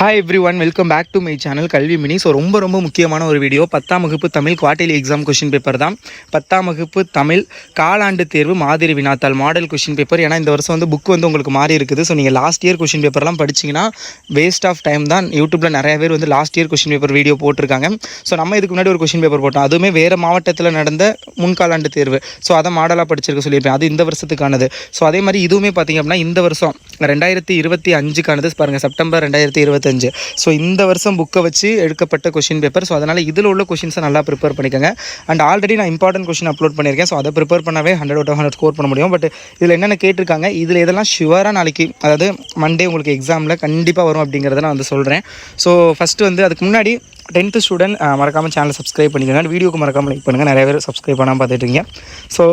Hi everyone, welcome back to my channel Kalvi Mini. So ரொம்ப முக்கியமான ஒரு video. 10ஆம் வகுப்பு Tamil quarterly exam question paper தான். 10ஆம் வகுப்பு தமிழ் காலாண்டு தேர்வு மாதிரி வினாத்தாள் மாடல் கொஷின் பேப்பர். ஏன்னா இந்த வருஷம் வந்து புக் வந்து உங்களுக்கு மாறி இருக்குது. ஸோ நீங்கள் லாஸ்ட் இயர் கொஷின் பேப்பர்லாம் படிச்சிங்கன்னா வேஸ்ட் ஆஃப் டைம் தான். யூடியூப்பில் நிறைய பேர் வந்து last year question paper video போட்டிருக்காங்க. ஸோ நம்ம இதுக்கு முன்னாடி ஒரு கொஷின் பேப்பர் போட்டோம், அதுவுமே வேறு மாவட்டத்தில் நடந்த முன்காலாண்டு தேர்வு. ஸோ அதை மாடலாக படிச்சிருக்க சொல்லியிருப்பேன், அது இந்த வருஷத்துக்கானது. ஸோ அதே மாதிரி இதுவுமே பார்த்திங்க அப்படின்னா இந்த வருஷம் 2025 பாருங்கள், செப்டம்பர் 2025. ஸோ இந்த வருஷம் புக்கை வச்சு எடுக்கப்பட்ட கொஷின் பேப்பர். ஸோ அதனால் இதில் உள்ள கொஷின்ஸை நல்லா ப்ரிப்பேர் பண்ணிக்கோங்க. அண்ட் ஆல்ரெடி நான் இம்பார்ட்டன்ட் கொஷின் அப்லோட் பண்ணியிருக்கேன். ஸோ அதை ப்ரிப்பேர் பண்ணாவே 100 out of 100 ஸ்கோர் பண்ண முடியும். பட் இதில் என்னென்ன கேட்டிருக்காங்க, இதில் இதெல்லாம் ஷுவராக நாளைக்கு, அதாவது மண்டே உங்களுக்கு எக்ஸாமில் கண்டிப்பாக வரும் அப்படிங்கிறத நான் வந்து சொல்கிறேன். ஸோ ஃபஸ்ட்டு வந்து அதுக்கு முன்னாடி 10th ஸ்டூடெண்ட் மறக்காமல் சேனலை சப்ஸ்கிரைப் பண்ணிக்கோங்க. வீடியோக்கு மறக்காமல் லைக் பண்ணுங்கள். நிறைய பேர் சப்ஸ்கிரைப் பண்ணாமல் பார்த்துட்ருக்கீங்க. ஸோ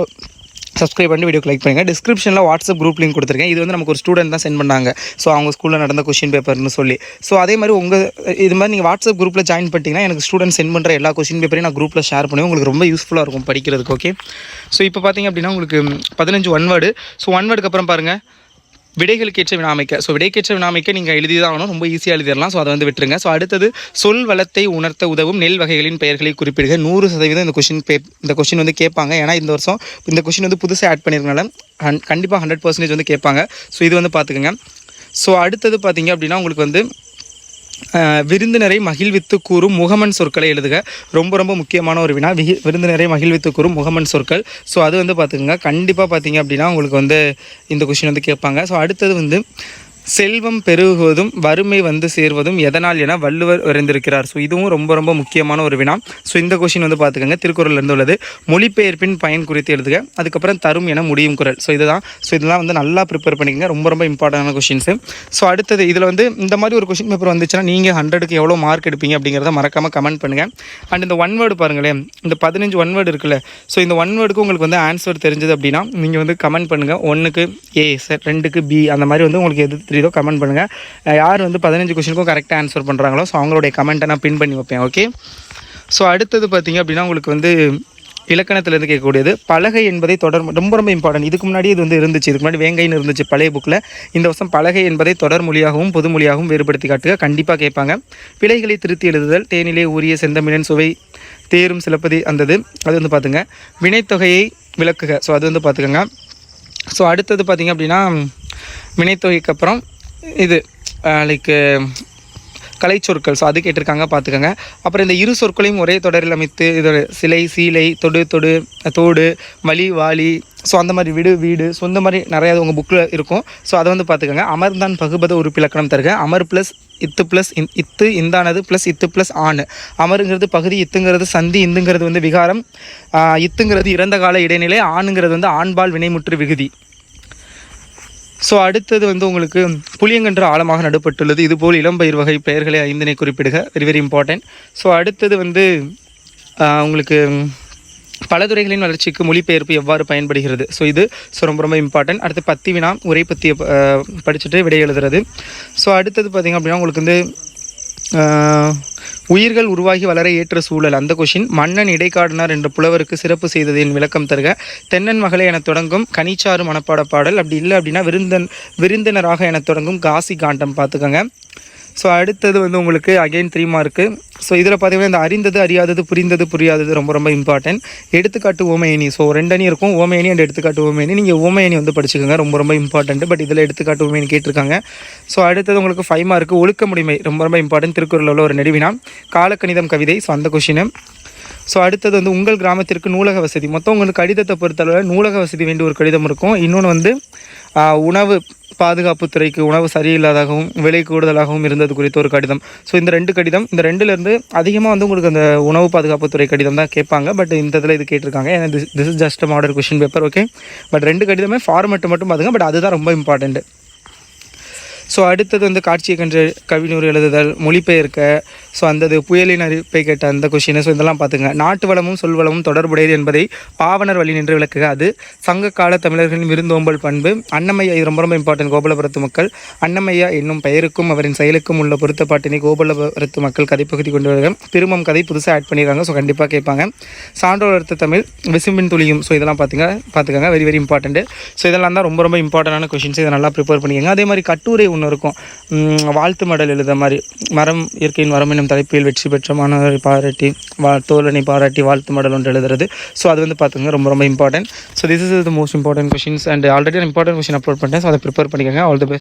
சப்ஸ்கிரைப் பண்ணி வீடியோக்கு லைக் பண்ணுங்கள். டிஸ்கிரிப்ஷனில் வாட்ஸ்அப் குரூப் லிங்க் கொடுத்துருக்கேன். இது வந்து நமக்கு ஒரு ஸ்டூடெண்ட் தான் சென்ட் பண்ணாங்க. ஸோ அவங்க ஸ்கூலில் நடந்த கொஷின் பேப்பர்னு சொல்லி. ஸோ அதே மாதிரி இது மாதிரி நீங்கள் வாட்ஸ்அப் குரூப்பில் ஜாயின் பண்ணிட்டீங்கன்னா எனக்கு ஸ்டூடெண்ட் சென்ட் பண்ணுற எல்லா கொஷின் பேப்பரையும் நான் குரூப்பில் ஷேர் பண்ணுவேன். உங்களுக்கு ரொம்ப யூஸ்ஃபுல்லாக இருக்கும் படிக்கிறதுக்கு. ஓகே, ஸோ இப்போ பார்த்திங்க அப்படின்னா உங்களுக்கு 15 ஒன் வேர்டு. ஸோ ஒன் வேர்டுக்கு அப்புறம் பாருங்கள், விடைகளுக்கேற்ற வினாமைக்க. ஸோ விடைக்கேற்ற வினாமைக்க நீங்கள் எழுதி தான் ஆகணும், ரொம்ப ஈஸியாக எழுதிடலாம். ஸோ அதை வந்து விட்டுருங்க. ஸோ அடுத்தது சொல் வளத்தை உணர்த்த உதவும் நெல் வகைகளின் பெயர்களை குறிப்பிடுக. 100% இந்த கொஷின் வந்து கேட்பாங்க. ஏன்னா இந்த வருஷம் இந்த கொஷின் வந்து புதுசாக ஆட் பண்ணியிருக்கனால கண்டிப்பாக 100% வந்து கேட்பாங்க. ஸோ இது வந்து பார்த்துக்குங்க. ஸோ அடுத்தது பார்த்திங்க அப்படின்னா உங்களுக்கு வந்து விருந்தினரை மகிழ்வித்து கூறும் முகமன் சொற்களை எழுதுக. ரொம்ப முக்கியமான ஒரு வினா. விருந்தினரை மகிழ்வித்து கூறும் முகமன் சொற்கள். ஸோ அது வந்து பார்த்துக்குங்க. கண்டிப்பாக பார்த்தீங்க அப்படின்னா உங்களுக்கு வந்து இந்த கொஷின் வந்து கேட்பாங்க. ஸோ அடுத்தது வந்து செல்வம் பெருகுவதும் வறுமை வந்து சேர்வதும் எதனால் என வள்ளுவர் வரைந்திருக்கிறார். ஸோ இதுவும் ரொம்ப முக்கியமான ஒரு வினா. ஸோ இந்த கொஷின் வந்து பார்த்துக்கோங்க, திருக்குறள்லேருந்து உள்ளது. மொழிபெயர்ப்பின் பயன் குறித்து எழுதுக. அதுக்கப்புறம் தரும் என முடியும் குறள். ஸோ இதுதான். ஸோ இதெல்லாம் வந்து நல்லா ப்ரிப்பேர் பண்ணிக்கோங்க. ரொம்ப இம்பார்ட்டண்டான கொஷின்ஸு. ஸோ அடுத்தது இதில் வந்து இந்த மாதிரி ஒரு கொஷின் பேப்பர் வந்துச்சுன்னா நீங்கள் 100க்கு எவ்வளோ மார்க் எடுப்பீங்க அப்படிங்கிறத மறக்காமல் கமெண்ட் பண்ணுங்கள். அண்ட் இந்த ஒன் வேர்டு பாருங்களேன், இந்த 15 ஒன் வேர்டு இருக்குல்ல. ஸோ இந்த ஒன் வேர்டுக்கு உங்களுக்கு வந்து ஆன்சர் தெரிஞ்சது அப்படின்னா நீங்கள் வந்து கமெண்ட் பண்ணுங்கள். 1க்கு A, 2க்கு B, அந்த மாதிரி வந்து உங்களுக்கு எது தெரியுதோ கமெண்ட் பண்ணுங்கள். யார் வந்து 15 கொஸ்டினுக்கும் கரெக்டாக ஆன்சர் பண்ணுறாங்களோ ஸோ அவங்களுடைய கமெண்ட்டை நான் பின் பண்ணி வைப்பேன். ஓகே, ஸோ அடுத்தது பார்த்திங்க அப்படின்னா உங்களுக்கு வந்து இலக்கணத்திலேருந்து கேட்கக்கூடியது பலகை என்பதை தொடர். ரொம்ப இம்பார்ட்டன்ட். இதுக்கு முன்னாடி இது வந்து இருந்துச்சு, இதுக்கு முன்னாடி வேங்கைன்னு இருந்துச்சு பழைய புக்கில். இந்த வருஷம் பலகை என்பதை தொடர் மொழியாகவும் பொது மொழியாகவும் வேறுபடுத்தி காட்டுக. கண்டிப்பாக கேட்பாங்க. பிழைகளை திருத்தி எழுதுதல், தேனிலே ஊறிய செந்தமிழன் சுவை தேரும் சிலப்பதி அந்தது, அது வந்து பார்த்துங்க. வினைத்தொகையை விளக்குக. ஸோ அது வந்து பார்த்துக்கோங்க. ஸோ அடுத்தது பார்த்திங்க அப்படின்னா வினைத்தொகைக்கு அப்புறம் இது லைக் கலைச்சொற்கள். ஸோ அது கேட்டிருக்காங்க, பார்த்துக்கோங்க. அப்புறம் இந்த இரு சொற்களையும் ஒரே தொடரில் அமைத்து இது சிலை, சீலை, தொடு, தோடு, வலி, வாலி, ஸோ அந்த மாதிரி விடு, வீடு, ஸோ இந்த மாதிரி நிறையா உங்கள் புக்கில் இருக்கும். ஸோ அதை வந்து பார்த்துக்கோங்க. அமர்ந்தான் பகுபத உறுப்பிலக்கணம் தருக. அமர் ப்ளஸ் இத்து ப்ளஸ் இத்து இந்தானது ப்ளஸ் இத்து ப்ளஸ் ஆணு. அமருங்கிறது பகுதி, இத்துங்கிறது சந்தி, இந்துங்கிறது வந்து விகாரம், இத்துங்கிறது இறந்த கால இடைநிலை, ஆணுங்கிறது வந்து ஆண்பால் வினைமுற்று விகுதி. ஸோ அடுத்தது வந்து உங்களுக்கு புளியங்கன்று ஆழமாக நடுப்பட்டுள்ளது. இதுபோல் இளம்பயிர் வகை பெயர்களை 5 குறிப்பிடுக. Very important. ஸோ அடுத்தது வந்து உங்களுக்கு பல துறைகளின் வளர்ச்சிக்கு மொழிபெயர்ப்பு எவ்வாறு பயன்படுகிறது. ஸோ இது ரொம்ப இம்பார்ட்டன்ட். அடுத்து 10 வினா உரை பற்றிய படிச்சுட்டு விடை எழுதுறது. ஸோ அடுத்தது பார்த்திங்க அப்படின்னா உங்களுக்கு வந்து உயிர்கள் உருவாகி வளர ஏற்ற சூழல், அந்த கொஷின். மன்னன் இடைக்காடனார் என்ற புலவருக்கு சிறப்பு செய்ததின் விளக்கம் தருக. தென்னன் மகளே என தொடங்கும் கனிச்சாறு மனப்பாட பாடல். அப்படி இல்லை அப்படின்னா விருந்தினராக என தொடங்கும் காசி காண்டம். பார்த்துக்கோங்க. ஸோ அடுத்தது வந்து உங்களுக்கு அகைன் 3 மார்க்கு. ஸோ இதில் பார்த்தீங்கன்னா இந்த அறிந்தது, அறியாதது, புரிந்தது, புரியாதது ரொம்ப இம்பார்ட்டன்ட். எடுத்துக்காட்டு ஓமையணி. ஸோ 2 அணி இருக்கும், ஓமையணி அண்ட் எடுத்துக்காட்டு ஓமையணி. நீங்கள் ஓமையணி வந்து படிச்சுக்கோங்க, ரொம்ப இம்பார்ட்டன்ட். பட் இதில் எடுத்துக்காட்டு ஓமையணி கேட்டிருக்காங்க. ஸோ அடுத்தது உங்களுக்கு 5 மார்க்கு ஒழுக்க முடிமை. ரொம்ப இம்பார்ட்டன்ட். திருக்குறளில் உள்ள ஒரு நெடுவினா. காலக்கணிதம் கவிதை. ஸோ அந்த கொஷினு. ஸோ அடுத்தது வந்து உங்கள் கிராமத்திற்கு நூலக வசதி. மொத்தம் உங்களுக்கு கடிதத்தை பொறுத்தளவு நூலக வசதி வேண்டிய ஒரு கடிதம் இருக்கும். இன்னொன்று வந்து உணவு பாதுகாப்புத்துறைக்கு உணவு சரியில்லாதாகவும் விலை கூடுதலாகவும் இருந்தது குறித்த ஒரு கடிதம். ஸோ இந்த 2 கடிதம், இந்த 2லேருந்து அதிகமாக வந்து உங்களுக்கு அந்த உணவு பாதுகாப்புத்துறை கடிதம் தான் கேட்பாங்க. பட் இந்த இதில் இது கேட்டிருக்காங்க. ஏன்னா this is just model question paper. Okay, but 2 கடிதமே ஃபார்மெட்டு மட்டும் பார்த்துங்க. பட் அதுதான் ரொம்ப இம்பார்ட்டண்ட்டு. ஸோ அடுத்தது வந்து காட்சியை கண்டு கவிநூறு எழுதுதல், மொழிபெயர்க்க. ஸோ அந்த புயலின் அறிவிப்பை கேட்ட அந்த கொஷின். ஸோ இதெல்லாம் பார்த்துங்க. நாட்டு வளமும் சொல்வளமும் தொடர்புடையது என்பதை பாவனர் வழி நின்று விளக்குக. அது சங்க கால தமிழர்களின் விருந்தோம்பல் பண்பு. அன்னமையா, இது ரொம்ப இம்பார்ட்டன்ட். கோபாலபுரத்து மக்கள். அன்னமையா என்னும் பெயருக்கும் அவரின் செயலுக்கும் உள்ள பொருத்தப்பாட்டினை கோபாலபுரத்து மக்கள் கதைப்பகுதி கொண்டு வருக. திருமம் கதை புதுசாக ஆட் பண்ணியிருக்காங்க. ஸோ கண்டிப்பாக கேட்பாங்க. சான்றோர் அர்த்த தமிழ், விசும்பின் துளியும். ஸோ இதெல்லாம் பார்த்துக்கோங்க. Very important. ஸோ இதெல்லாம் தான் ரொம்ப இம்பார்ட்டண்டான கொஷின்ஸ். இதை நல்லா ப்ரிப்பேர் பண்ணிக்கோங்க. அதே மாதிரி கட்டுரை ஒன்று இருக்கும், வாழ்த்து மடல் எழுத மாதிரி, மரம் இயற்கையின் வரம் என்னும் தலைப்பில் வெற்றி பெற்ற மாணவரை பாராட்டி தோழனை பாராட்டி வாழ்த்து மடல் ஒன்று எழுதுறது. ஸோ அது வந்து பார்த்துங்க ரொம்ப ரொம்ப important. So this is the most important questions and already நான் இம்பார்ட்டன்ட் கொஷின் அப்லோட் பண்ணிட்டேன். ஸோ அதை ப்ரிப்பேர் பண்ணிக்கோங்க. All the best.